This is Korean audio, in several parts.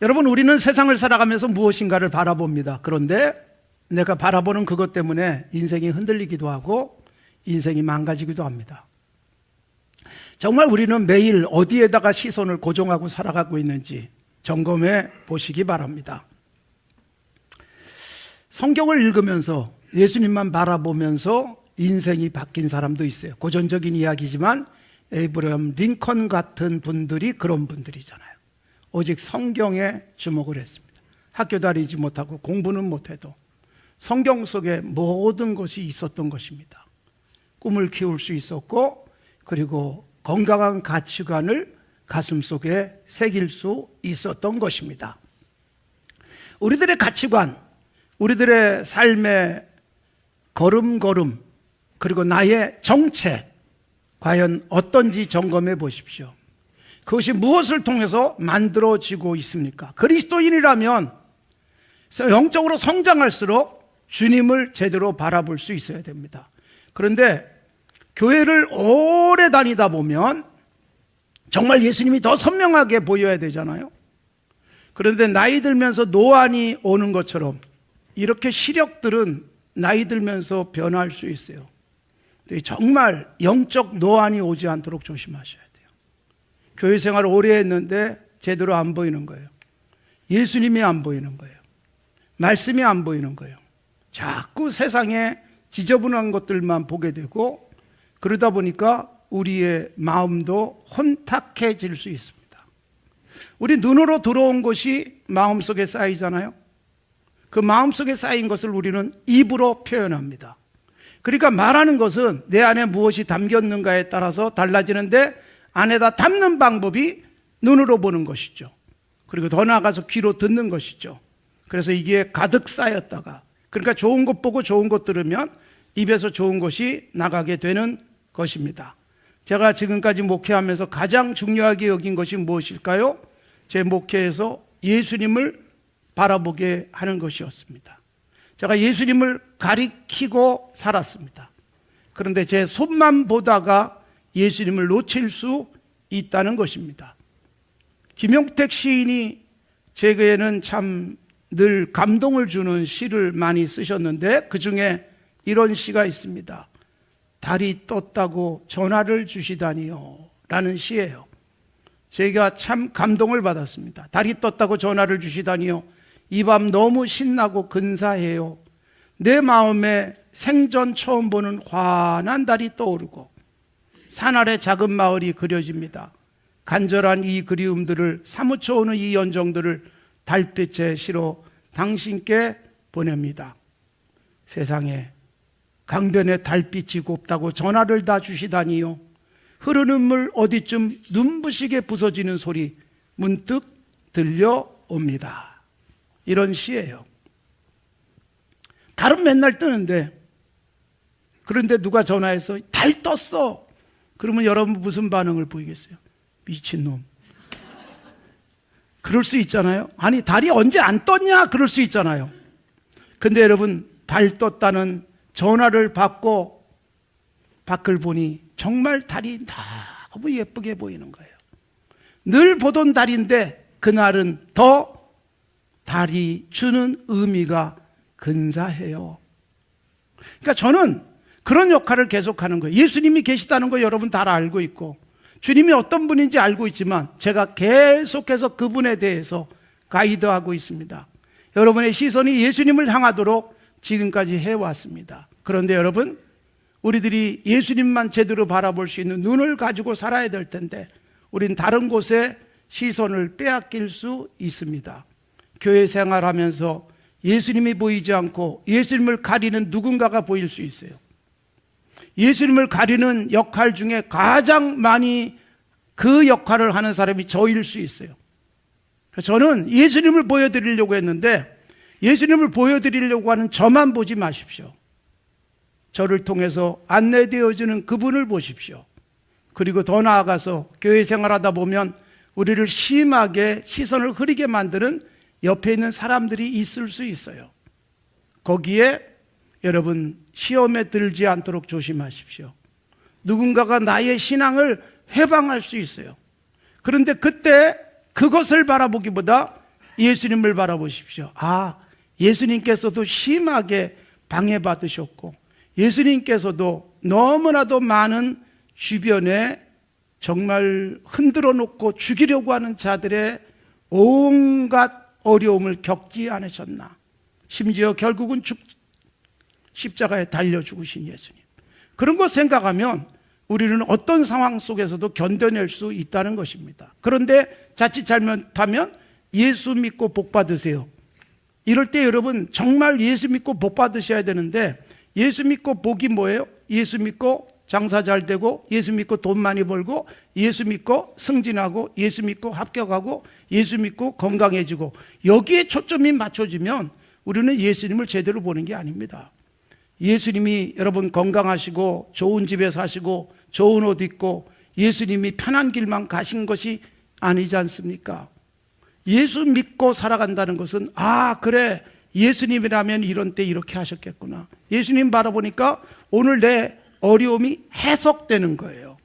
여러분, 우리는 세상을 살아가면서 무엇인가를 바라봅니다. 그런데 내가 바라보는 그것 때문에 인생이 흔들리기도 하고 인생이 망가지기도 합니다. 정말 우리는 매일 어디에다가 시선을 고정하고 살아가고 있는지 점검해 보시기 바랍니다. 성경을 읽으면서 예수님만 바라보면서 인생이 바뀐 사람도 있어요. 고전적인 이야기지만 에이브러함 링컨 같은 분들이 그런 분들이잖아요. 오직 성경에 주목을 했습니다. 학교 다니지 못하고 공부는 못해도 성경 속에 모든 것이 있었던 것입니다. 꿈을 키울 수 있었고, 그리고 건강한 가치관을 가슴속에 새길 수 있었던 것입니다. 우리들의 가치관, 우리들의 삶의 걸음걸음, 그리고 나의 정체, 과연 어떤지 점검해 보십시오. 그것이 무엇을 통해서 만들어지고 있습니까? 그리스도인이라면 영적으로 성장할수록 주님을 제대로 바라볼 수 있어야 됩니다. 그런데 교회를 오래 다니다 보면 정말 예수님이 더 선명하게 보여야 되잖아요. 그런데 나이 들면서 노안이 오는 것처럼 이렇게 시력들은 나이 들면서 변할 수 있어요. 정말 영적 노안이 오지 않도록 조심하셔야 돼요. 교회 생활을 오래 했는데 제대로 안 보이는 거예요. 예수님이 안 보이는 거예요. 말씀이 안 보이는 거예요. 자꾸 세상에 지저분한 것들만 보게 되고, 그러다 보니까 우리의 마음도 혼탁해질 수 있습니다. 우리 눈으로 들어온 것이 마음속에 쌓이잖아요. 그 마음속에 쌓인 것을 우리는 입으로 표현합니다. 그러니까 말하는 것은 내 안에 무엇이 담겼는가에 따라서 달라지는데, 안에다 담는 방법이 눈으로 보는 것이죠. 그리고 더 나아가서 귀로 듣는 것이죠. 그래서 이게 가득 쌓였다가, 그러니까 좋은 것 보고 좋은 것 들으면 입에서 좋은 것이 나가게 되는 것입니다. 제가 지금까지 목회하면서 가장 중요하게 여긴 것이 무엇일까요? 제 목회에서 예수님을 바라보게 하는 것이었습니다. 제가 예수님을 가리키고 살았습니다. 그런데 제 손만 보다가 예수님을 놓칠 수 있다는 것입니다. 김용택 시인이 제게는 참 늘 감동을 주는 시를 많이 쓰셨는데, 그 중에 이런 시가 있습니다. 달이 떴다고 전화를 주시다니요 라는 시예요. 제가 참 감동을 받았습니다. 달이 떴다고 전화를 주시다니요. 이 밤 너무 신나고 근사해요. 내 마음에 생전 처음 보는 환한 달이 떠오르고 산 아래 작은 마을이 그려집니다. 간절한 이 그리움들을 사무쳐 오는 이 연정들을 달빛에 실어 당신께 보냅니다. 세상에 강변에 달빛이 곱다고 전화를 다 주시다니요. 흐르는 물 어디쯤 눈부시게 부서지는 소리 문득 들려옵니다. 이런 시예요. 달은 맨날 뜨는데, 그런데 누가 전화해서 달 떴어. 그러면 여러분 무슨 반응을 보이겠어요? 미친놈. 그럴 수 있잖아요. 아니, 달이 언제 안 떴냐? 그럴 수 있잖아요. 근데 여러분, 달 떴다는 전화를 받고 밖을 보니 정말 달이 너무 예쁘게 보이는 거예요. 늘 보던 달인데 그날은 더 달이 주는 의미가 근사해요. 그러니까 저는 그런 역할을 계속하는 거예요. 예수님이 계시다는 거 여러분 다 알고 있고, 주님이 어떤 분인지 알고 있지만 제가 계속해서 그분에 대해서 가이드하고 있습니다. 여러분의 시선이 예수님을 향하도록 지금까지 해왔습니다. 그런데 여러분, 우리들이 예수님만 제대로 바라볼 수 있는 눈을 가지고 살아야 될 텐데 우린 다른 곳에 시선을 빼앗길 수 있습니다. 교회 생활하면서 예수님이 보이지 않고 예수님을 가리는 누군가가 보일 수 있어요. 예수님을 가리는 역할 중에 가장 많이 그 역할을 하는 사람이 저일 수 있어요. 저는 예수님을 보여드리려고 했는데, 예수님을 보여드리려고 하는 저만 보지 마십시오. 저를 통해서 안내되어지는 그분을 보십시오. 그리고 더 나아가서 교회 생활하다 보면 우리를 심하게 시선을 흐리게 만드는 옆에 있는 사람들이 있을 수 있어요. 거기에 여러분 시험에 들지 않도록 조심하십시오. 누군가가 나의 신앙을 해방할 수 있어요. 그런데 그때 그것을 바라보기보다 예수님을 바라보십시오. 아, 예수님께서도 심하게 방해받으셨고 예수님께서도 너무나도 많은 주변에 정말 흔들어 놓고 죽이려고 하는 자들의 온갖 어려움을 겪지 않으셨나. 심지어 결국은 십자가에 달려 죽으신 예수님. 그런 거 생각하면 우리는 어떤 상황 속에서도 견뎌낼 수 있다는 것입니다. 그런데 자칫 잘못하면 예수 믿고 복 받으세요. 이럴 때 여러분 정말 예수 믿고 복 받으셔야 되는데 예수 믿고 복이 뭐예요? 예수 믿고 장사 잘 되고 예수 믿고 돈 많이 벌고 예수 믿고 승진하고 예수 믿고 합격하고 예수 믿고 건강해지고 여기에 초점이 맞춰지면 우리는 예수님을 제대로 보는 게 아닙니다. 예수님이 여러분 건강하시고 좋은 집에 사시고 좋은 옷 입고 예수님이 편한 길만 가신 것이 아니지 않습니까? 예수 믿고 살아간다는 것은 아 그래 예수님이라면 이런 때 이렇게 하셨겠구나. 예수님 바라보니까 오늘 내 어려움이 해석되는 거예요.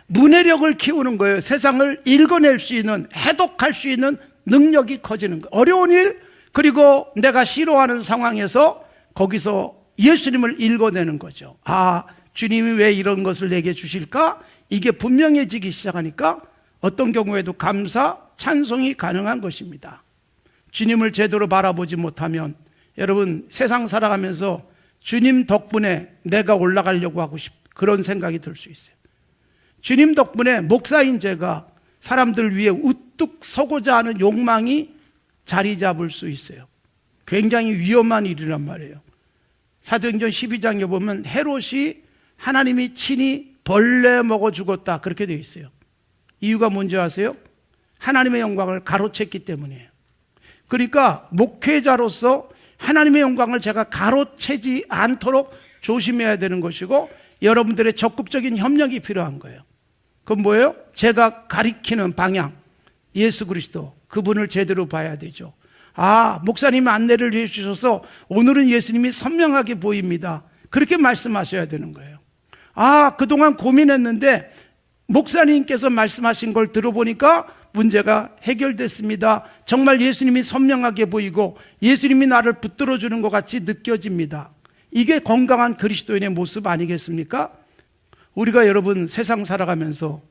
문해력을 키우는 거예요. 세상을 읽어낼 수 있는, 해독할 수 있는 능력이 커지는 거예요. 어려운 일, 그리고 내가 싫어하는 상황에서 거기서 예수님을 읽어내는 거죠. 아, 주님이 왜 이런 것을 내게 주실까? 이게 분명해지기 시작하니까 어떤 경우에도 감사, 찬송이 가능한 것입니다. 주님을 제대로 바라보지 못하면 여러분 세상 살아가면서 주님 덕분에 내가 올라가려고 하고 그런 생각이 들 수 있어요. 주님 덕분에 목사인 제가 사람들 위해 우뚝 서고자 하는 욕망이 자리 잡을 수 있어요. 굉장히 위험한 일이란 말이에요. 사도행전 12장에 보면 헤롯이 하나님이 친히 벌레 먹어 죽었다 그렇게 되어 있어요. 이유가 뭔지 아세요? 하나님의 영광을 가로챘기 때문이에요. 그러니까 목회자로서 하나님의 영광을 제가 가로채지 않도록 조심해야 되는 것이고 여러분들의 적극적인 협력이 필요한 거예요. 그건 뭐예요? 제가 가리키는 방향, 예수 그리스도, 그분을 제대로 봐야 되죠. 아, 목사님 안내를 해주셔서 오늘은 예수님이 선명하게 보입니다. 그렇게 말씀하셔야 되는 거예요. 아, 그동안 고민했는데 목사님께서 말씀하신 걸 들어보니까 문제가 해결됐습니다. 정말 예수님이 선명하게 보이고 예수님이 나를 붙들어 주는 것 같이 느껴집니다. 이게 건강한 그리스도인의 모습 아니겠습니까? 우리가 여러분 세상 살아가면서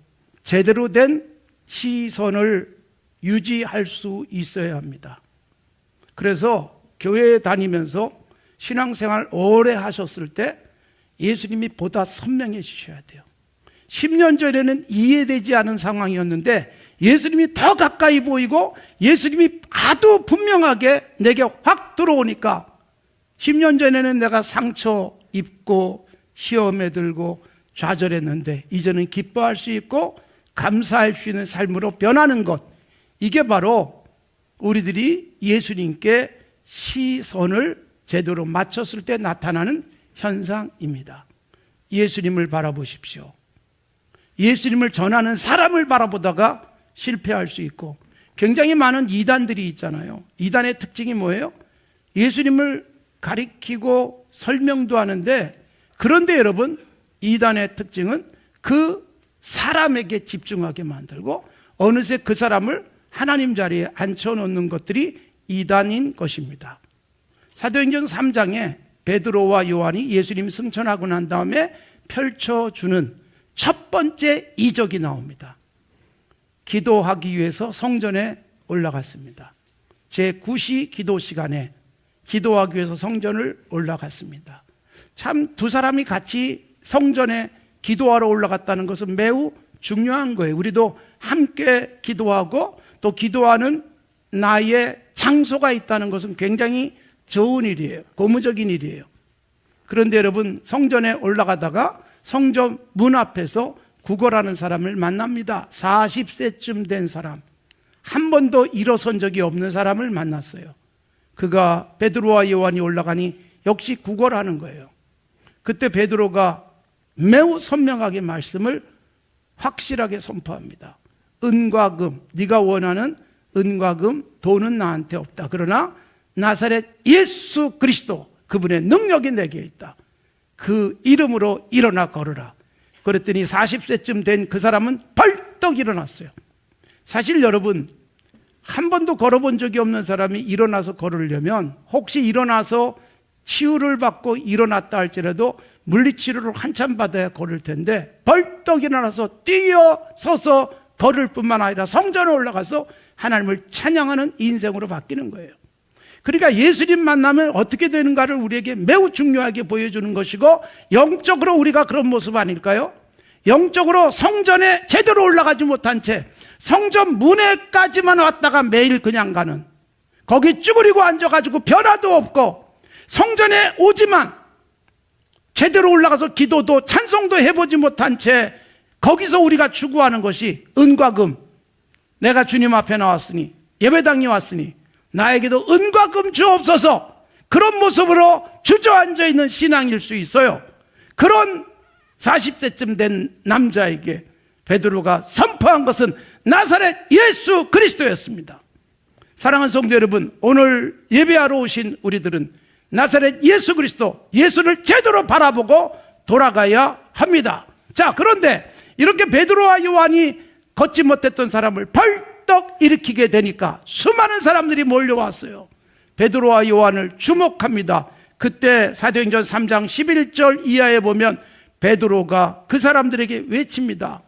제대로 된 시선을 유지할 수 있어야 합니다. 그래서 교회에 다니면서 신앙생활 오래 하셨을 때 예수님이 보다 선명해지셔야 돼요. 10년 전에는 이해되지 않은 상황이었는데 예수님이 더 가까이 보이고 예수님이 아주 분명하게 내게 확 들어오니까 10년 전에는 내가 상처 입고 시험에 들고 좌절했는데 이제는 기뻐할 수 있고 감사할 수 있는 삶으로 변하는 것, 이게 바로 우리들이 예수님께 시선을 제대로 맞췄을 때 나타나는 현상입니다. 예수님을 바라보십시오. 예수님을 전하는 사람을 바라보다가 실패할 수 있고 굉장히 많은 이단들이 있잖아요. 이단의 특징이 뭐예요? 예수님을 가리키고 설명도 하는데 그런데 여러분 이단의 특징은 그 사람에게 집중하게 만들고 어느새 그 사람을 하나님 자리에 앉혀놓는 것들이 이단인 것입니다. 사도행전 3장에 베드로와 요한이 예수님 승천하고 난 다음에 펼쳐주는 첫 번째 이적이 나옵니다. 기도하기 위해서 성전에 올라갔습니다. 제9시 기도 시간에 기도하기 위해서 성전을 올라갔습니다. 참 두 사람이 같이 성전에 기도하러 올라갔다는 것은 매우 중요한 거예요. 우리도 함께 기도하고 또 기도하는 나의 장소가 있다는 것은 굉장히 좋은 일이에요. 고무적인 일이에요. 그런데 여러분 성전에 올라가다가 성전 문 앞에서 구걸하는 사람을 만납니다. 40세쯤 된 사람, 한 번도 일어선 적이 없는 사람을 만났어요. 그가 베드로와 요한이 올라가니 역시 구걸하는 거예요. 그때 베드로가 매우 선명하게 말씀을 확실하게 선포합니다. 은과 금, 네가 원하는 은과 금, 돈은 나한테 없다. 그러나 나사렛 예수 그리스도, 그분의 능력이 내게 있다. 그 이름으로 일어나 걸으라. 그랬더니 40세쯤 된 그 사람은 벌떡 일어났어요. 사실 여러분 한 번도 걸어본 적이 없는 사람이 일어나서 걸으려면 혹시 일어나서 치유를 받고 일어났다 할지라도 물리치료를 한참 받아야 걸을 텐데 벌떡 일어나서 뛰어서서 걸을 뿐만 아니라 성전에 올라가서 하나님을 찬양하는 인생으로 바뀌는 거예요. 그러니까 예수님 만나면 어떻게 되는가를 우리에게 매우 중요하게 보여주는 것이고, 영적으로 우리가 그런 모습 아닐까요? 영적으로 성전에 제대로 올라가지 못한 채 성전 문에까지만 왔다가 매일 그냥 가는, 거기 쭈그리고 앉아가지고 변화도 없고 성전에 오지만 제대로 올라가서 기도도 찬송도 해보지 못한 채 거기서 우리가 추구하는 것이 은과 금, 내가 주님 앞에 나왔으니, 예배당에 왔으니 나에게도 은과 금 주옵소서, 그런 모습으로 주저앉아 있는 신앙일 수 있어요. 그런 40대쯤 된 남자에게 베드로가 선포한 것은 나사렛 예수 그리스도였습니다. 사랑하는 성도 여러분, 오늘 예배하러 오신 우리들은 나사렛 예수 그리스도, 예수를 제대로 바라보고 돌아가야 합니다. 자, 그런데 이렇게 베드로와 요한이 걷지 못했던 사람을 벌떡 일으키게 되니까 수많은 사람들이 몰려왔어요. 베드로와 요한을 주목합니다. 그때 사도행전 3장 11절 이하에 보면 베드로가 그 사람들에게 외칩니다.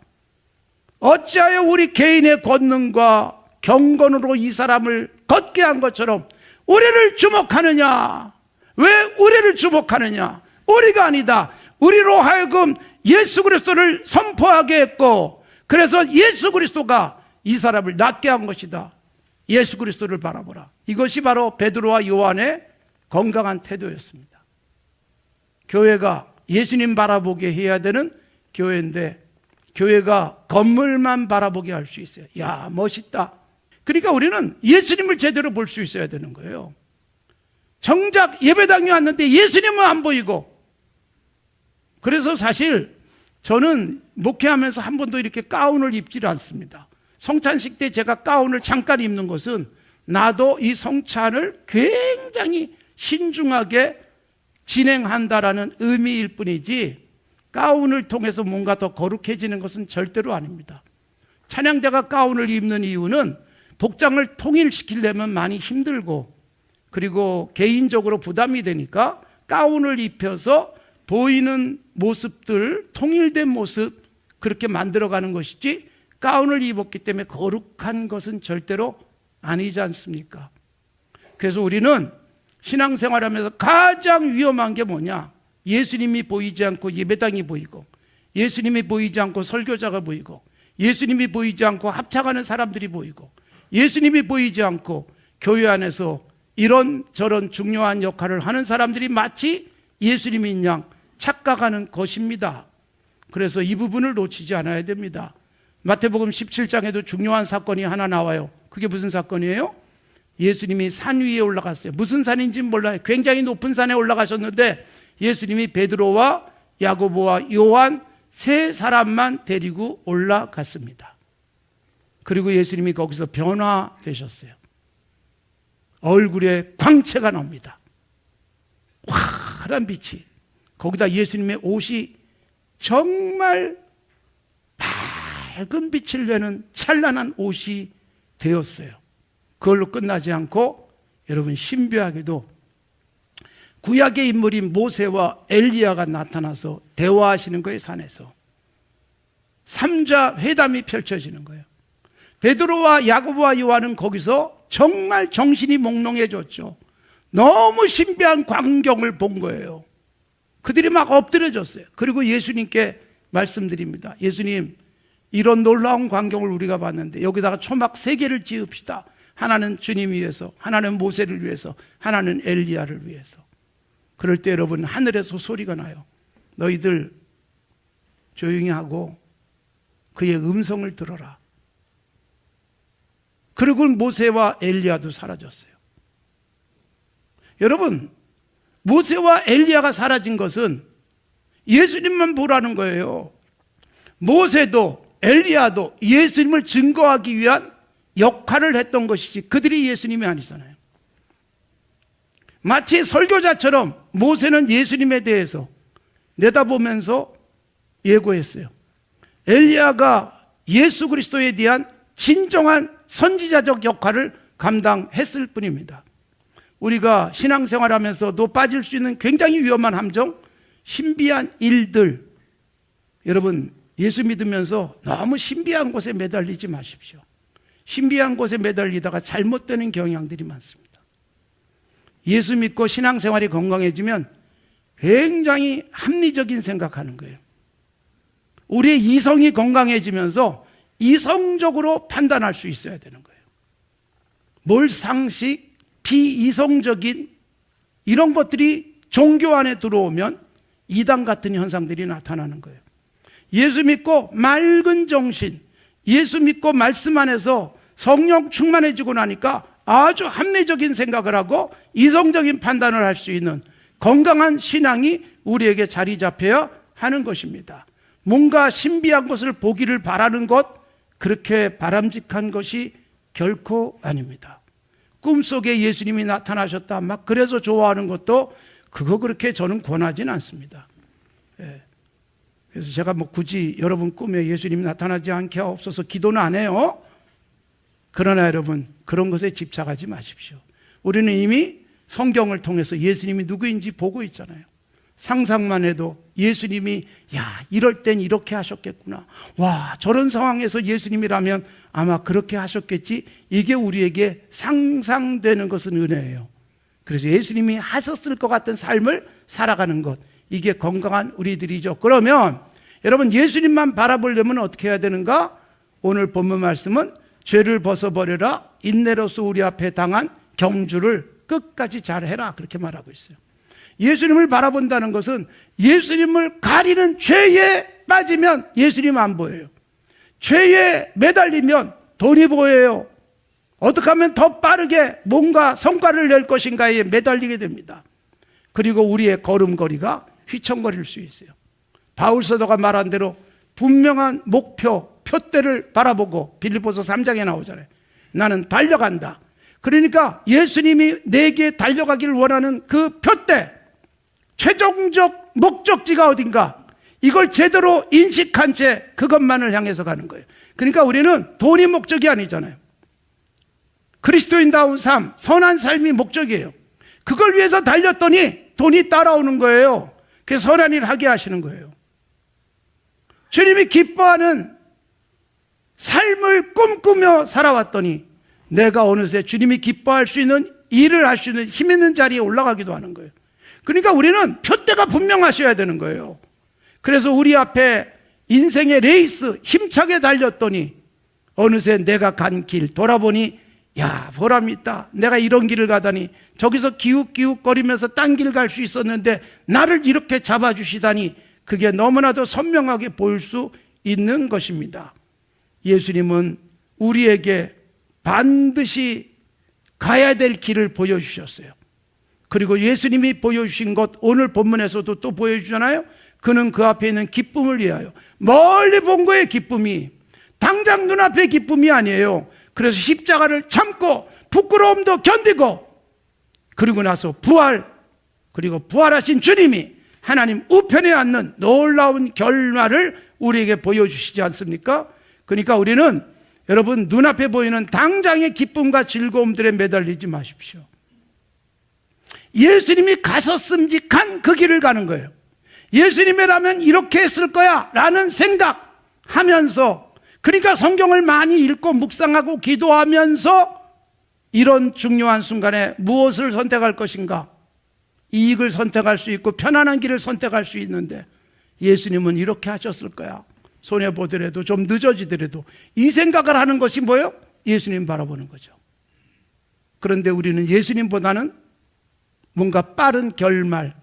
어찌하여 우리 개인의 권능과 경건으로 이 사람을 걷게 한 것처럼 우리를 주목하느냐? 왜 우리를 주목하느냐? 우리가 아니다. 우리로 하여금 예수 그리스도를 선포하게 했고, 그래서 예수 그리스도가 이 사람을 낫게 한 것이다. 예수 그리스도를 바라보라. 이것이 바로 베드로와 요한의 건강한 태도였습니다. 교회가 예수님 바라보게 해야 되는 교회인데, 교회가 건물만 바라보게 할 수 있어요. 야, 멋있다. 그러니까 우리는 예수님을 제대로 볼 수 있어야 되는 거예요. 정작 예배당에 왔는데 예수님은 안 보이고, 그래서 사실 저는 목회하면서 한 번도 이렇게 가운을 입지 않습니다. 성찬식 때 제가 가운을 잠깐 입는 것은 나도 이 성찬을 굉장히 신중하게 진행한다라는 의미일 뿐이지, 가운을 통해서 뭔가 더 거룩해지는 것은 절대로 아닙니다. 찬양자가 가운을 입는 이유는 복장을 통일시키려면 많이 힘들고, 그리고 개인적으로 부담이 되니까 가운을 입혀서 보이는 모습들, 통일된 모습, 그렇게 만들어가는 것이지, 가운을 입었기 때문에 거룩한 것은 절대로 아니지 않습니까? 그래서 우리는 신앙생활하면서 가장 위험한 게 뭐냐? 예수님이 보이지 않고 예배당이 보이고, 예수님이 보이지 않고 설교자가 보이고, 예수님이 보이지 않고 합창하는 사람들이 보이고, 예수님이 보이지 않고 교회 안에서 이런 저런 중요한 역할을 하는 사람들이 마치 예수님인 양 착각하는 것입니다. 그래서 이 부분을 놓치지 않아야 됩니다. 마태복음 17장에도 중요한 사건이 하나 나와요. 그게 무슨 사건이에요? 예수님이 산 위에 올라갔어요. 무슨 산인지는 몰라요. 굉장히 높은 산에 올라가셨는데 예수님이 베드로와 야고보와 요한 세 사람만 데리고 올라갔습니다. 그리고 예수님이 거기서 변화되셨어요. 얼굴에 광채가 납니다. 화려한 빛이. 거기다 예수님의 옷이 정말 밝은 빛을 내는 찬란한 옷이 되었어요. 그걸로 끝나지 않고 여러분, 신비하게도 구약의 인물인 모세와 엘리야가 나타나서 대화하시는 거예요. 산에서 삼자 회담이 펼쳐지는 거예요. 베드로와 야고보와 요한은 거기서 정말 정신이 몽롱해졌죠. 너무 신비한 광경을 본 거예요. 그들이 막 엎드려졌어요. 그리고 예수님께 말씀드립니다. 예수님, 이런 놀라운 광경을 우리가 봤는데 여기다가 초막 3개를 지읍시다. 하나는 주님 위해서, 하나는 모세를 위해서, 하나는 엘리야를 위해서. 그럴 때 여러분, 하늘에서 소리가 나요. 너희들 조용히 하고 그의 음성을 들어라. 그리고 모세와 엘리야도 사라졌어요. 여러분, 모세와 엘리야가 사라진 것은 예수님만 보라는 거예요. 모세도 엘리야도 예수님을 증거하기 위한 역할을 했던 것이지 그들이 예수님이 아니잖아요. 마치 설교자처럼 모세는 예수님에 대해서 내다보면서 예고했어요. 엘리야가 예수 그리스도에 대한 진정한 선지자적 역할을 감당했을 뿐입니다. 우리가 신앙생활하면서도 빠질 수 있는 굉장히 위험한 함정, 신비한 일들. 여러분, 예수 믿으면서 너무 신비한 곳에 매달리지 마십시오. 신비한 곳에 매달리다가 잘못되는 경향들이 많습니다. 예수 믿고 신앙생활이 건강해지면 굉장히 합리적인 생각하는 거예요. 우리의 이성이 건강해지면서 이성적으로 판단할 수 있어야 되는 거예요. 몰상식, 비이성적인 이런 것들이 종교 안에 들어오면 이단 같은 현상들이 나타나는 거예요. 예수 믿고 맑은 정신, 예수 믿고 말씀 안에서 성령 충만해지고 나니까 아주 합리적인 생각을 하고 이성적인 판단을 할 수 있는 건강한 신앙이 우리에게 자리 잡혀야 하는 것입니다. 뭔가 신비한 것을 보기를 바라는 것, 그렇게 바람직한 것이 결코 아닙니다. 꿈속에 예수님이 나타나셨다 막 그래서 좋아하는 것도 그거 그렇게 저는 권하진 않습니다. 그래서 제가 뭐 굳이 여러분 꿈에 예수님이 나타나지 않게 하옵소서 기도는 안 해요. 그러나 여러분 그런 것에 집착하지 마십시오. 우리는 이미 성경을 통해서 예수님이 누구인지 보고 있잖아요. 상상만 해도 예수님이 이럴 땐 이렇게 하셨겠구나. 와, 저런 상황에서 예수님이라면 아마 그렇게 하셨겠지. 이게 우리에게 상상되는 것은 은혜예요. 그래서 예수님이 하셨을 것 같은 삶을 살아가는 것, 이게 건강한 우리들이죠. 그러면 여러분 예수님만 바라보려면 어떻게 해야 되는가? 오늘 본문 말씀은 죄를 벗어버려라, 인내로서 우리 앞에 당한 경주를 끝까지 잘해라, 그렇게 말하고 있어요. 예수님을 바라본다는 것은 예수님을 가리는 죄에 빠지면 예수님 안 보여요. 죄에 매달리면 돈이 보여요. 어떻게 하면 더 빠르게 뭔가 성과를 낼 것인가에 매달리게 됩니다. 그리고 우리의 걸음걸이가 휘청거릴 수 있어요. 바울 사도가 말한 대로 분명한 목표, 표대를 바라보고 빌립보서 3장에 나오잖아요. 나는 달려간다. 그러니까 예수님이 내게 달려가기를 원하는 그 표대, 최종적 목적지가 어딘가, 이걸 제대로 인식한 채 그것만을 향해서 가는 거예요. 그러니까 우리는 돈이 목적이 아니잖아요. 그리스도인다운 삶, 선한 삶이 목적이에요. 그걸 위해서 달렸더니 돈이 따라오는 거예요. 그래서 선한 일 하게 하시는 거예요. 주님이 기뻐하는 삶을 꿈꾸며 살아왔더니 내가 어느새 주님이 기뻐할 수 있는 일을 할 수 있는 힘 있는 자리에 올라가기도 하는 거예요. 그러니까 우리는 표대가 분명하셔야 되는 거예요. 그래서 우리 앞에 인생의 레이스 힘차게 달렸더니 어느새 내가 간 길 돌아보니 보람이 있다. 내가 이런 길을 가다니, 저기서 기웃기웃거리면서 딴 길 갈 수 있었는데 나를 이렇게 잡아주시다니, 그게 너무나도 선명하게 보일 수 있는 것입니다. 예수님은 우리에게 반드시 가야 될 길을 보여주셨어요. 그리고 예수님이 보여주신 것 오늘 본문에서도 또 보여주잖아요. 그는 그 앞에 있는 기쁨을 위하여, 멀리 본 거의 기쁨이 당장 눈앞의 기쁨이 아니에요. 그래서 십자가를 참고 부끄러움도 견디고, 그리고 나서 그리고 부활하신 주님이 하나님 우편에 앉는 놀라운 결말을 우리에게 보여주시지 않습니까? 그러니까 우리는 여러분 눈앞에 보이는 당장의 기쁨과 즐거움들에 매달리지 마십시오. 예수님이 가셨음직한 그 길을 가는 거예요. 예수님이라면 이렇게 했을 거야 라는 생각하면서, 그러니까 성경을 많이 읽고 묵상하고 기도하면서 이런 중요한 순간에 무엇을 선택할 것인가, 이익을 선택할 수 있고 편안한 길을 선택할 수 있는데, 예수님은 이렇게 하셨을 거야, 손해보더라도 좀 늦어지더라도, 이 생각을 하는 것이 뭐예요? 예수님 바라보는 거죠. 그런데 우리는 예수님보다는 뭔가 빠른 결말,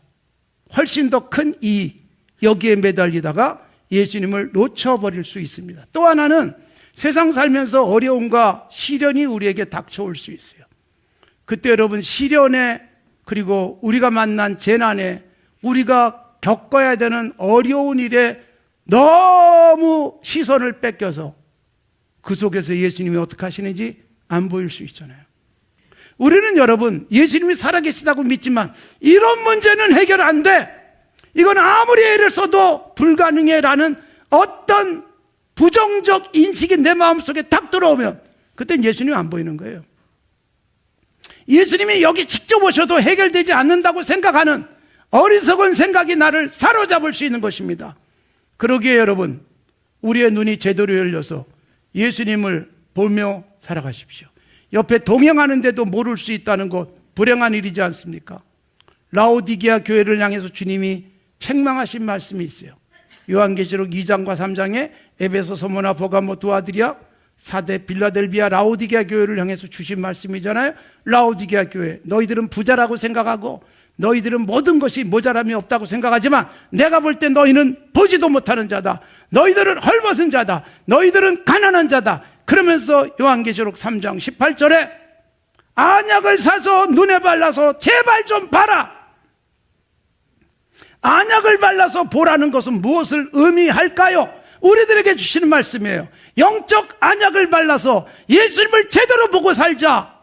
훨씬 더 큰 이익, 여기에 매달리다가 예수님을 놓쳐버릴 수 있습니다. 또 하나는 세상 살면서 어려움과 시련이 우리에게 닥쳐올 수 있어요. 그때 여러분 시련에, 그리고 우리가 만난 재난에, 우리가 겪어야 되는 어려운 일에 너무 시선을 뺏겨서 그 속에서 예수님이 어떻게 하시는지 안 보일 수 있잖아요. 우리는 여러분 예수님이 살아계시다고 믿지만 이런 문제는 해결 안 돼, 이건 아무리 애를 써도 불가능해 라는 어떤 부정적 인식이 내 마음속에 딱 들어오면 그땐 예수님이 안 보이는 거예요. 예수님이 여기 직접 오셔도 해결되지 않는다고 생각하는 어리석은 생각이 나를 사로잡을 수 있는 것입니다. 그러기에 여러분, 우리의 눈이 제대로 열려서 예수님을 보며 살아가십시오. 옆에 동행하는데도 모를 수 있다는 것 불행한 일이지 않습니까? 라오디게아 교회를 향해서 주님이 책망하신 말씀이 있어요. 요한계시록 2장과 3장에 에베소, 서모나, 버가모, 두아드리아, 사대, 빌라델비아, 라오디게아 교회를 향해서 주신 말씀이잖아요. 라오디게아 교회, 너희들은 부자라고 생각하고 너희들은 모든 것이 모자람이 없다고 생각하지만 내가 볼 때 너희는 보지도 못하는 자다. 너희들은 헐벗은 자다. 너희들은 가난한 자다. 그러면서 요한계시록 3장 18절에 안약을 사서 눈에 발라서 제발 좀 봐라. 안약을 발라서 보라는 것은 무엇을 의미할까요? 우리들에게 주시는 말씀이에요. 영적 안약을 발라서 예수님을 제대로 보고 살자.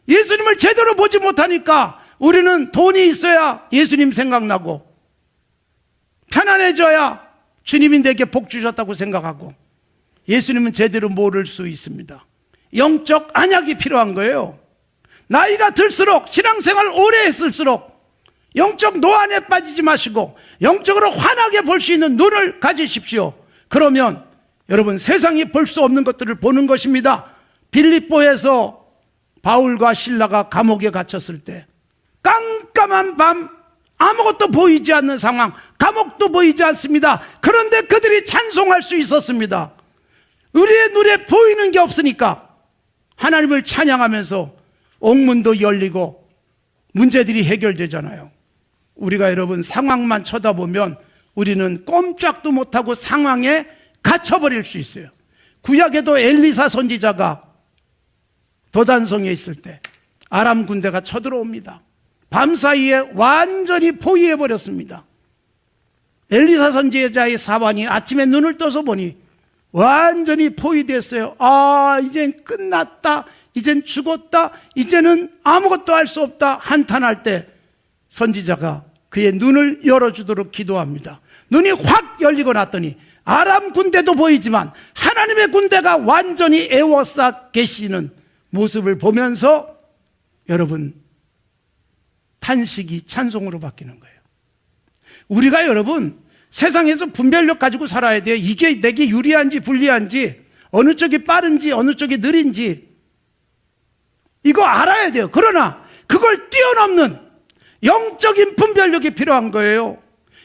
예수님을 제대로 보지 못하니까 우리는 돈이 있어야 예수님 생각나고 편안해져야 주님이 내게 복 주셨다고 생각하고 예수님은 제대로 모를 수 있습니다. 영적 안약이 필요한 거예요. 나이가 들수록 신앙생활 오래 했을수록 영적 노안에 빠지지 마시고 영적으로 환하게 볼 수 있는 눈을 가지십시오. 그러면 여러분 세상이 볼 수 없는 것들을 보는 것입니다. 빌립보에서 바울과 실라가 감옥에 갇혔을 때 깜깜한 밤 아무것도 보이지 않는 상황, 감옥도 보이지 않습니다. 그런데 그들이 찬송할 수 있었습니다. 우리의 눈에 보이는 게 없으니까 하나님을 찬양하면서 옥문도 열리고 문제들이 해결되잖아요. 우리가 여러분 상황만 쳐다보면 우리는 꼼짝도 못하고 상황에 갇혀버릴 수 있어요. 구약에도 엘리사 선지자가 도단성에 있을 때 아람 군대가 쳐들어옵니다. 밤사이에 완전히 포위해버렸습니다. 엘리사 선지자의 사환이 아침에 눈을 떠서 보니 완전히 포위됐어요. 이젠 끝났다. 이젠 죽었다. 이제는 아무것도 할 수 없다. 한탄할 때 선지자가 그의 눈을 열어주도록 기도합니다. 눈이 확 열리고 났더니 아람 군대도 보이지만 하나님의 군대가 완전히 에워싸 계시는 모습을 보면서 여러분 탄식이 찬송으로 바뀌는 거예요. 우리가 여러분 세상에서 분별력 가지고 살아야 돼요. 이게 내게 유리한지 불리한지, 어느 쪽이 빠른지 어느 쪽이 느린지 이거 알아야 돼요. 그러나 그걸 뛰어넘는 영적인 분별력이 필요한 거예요.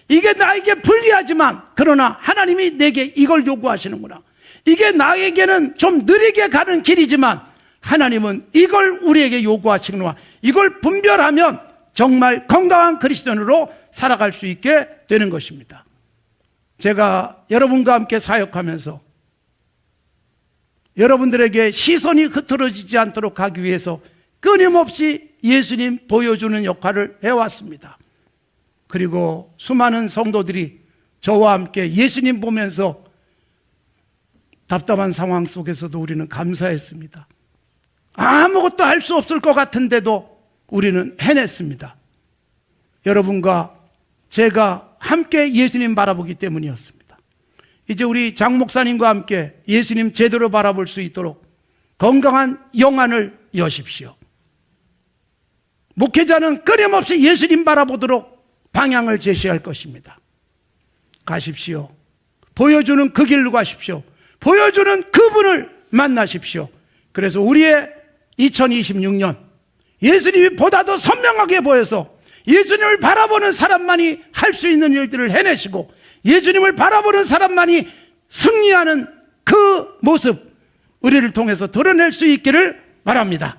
이게 나에게 불리하지만 그러나 하나님이 내게 이걸 요구하시는구나. 이게 나에게는 좀 느리게 가는 길이지만 하나님은 이걸 우리에게 요구하시는구나. 이걸 분별하면 정말 건강한 그리스도인으로 살아갈 수 있게 되는 것입니다. 제가 여러분과 함께 사역하면서 여러분들에게 시선이 흐트러지지 않도록 하기 위해서 끊임없이 예수님 보여주는 역할을 해왔습니다. 그리고 수많은 성도들이 저와 함께 예수님 보면서 답답한 상황 속에서도 우리는 감사했습니다. 아무것도 할 수 없을 것 같은데도 우리는 해냈습니다. 여러분과 제가 함께 예수님 바라보기 때문이었습니다. 이제 우리 장 목사님과 함께 예수님 제대로 바라볼 수 있도록 건강한 영안을 여십시오. 목회자는 끊임없이 예수님 바라보도록 방향을 제시할 것입니다. 가십시오. 보여주는 그 길로 가십시오. 보여주는 그분을 만나십시오. 그래서 우리의 2026년 예수님이 보다 더 선명하게 보여서 예수님을 바라보는 사람만이 할 수 있는 일들을 해내시고 예수님을 바라보는 사람만이 승리하는 그 모습 우리를 통해서 드러낼 수 있기를 바랍니다.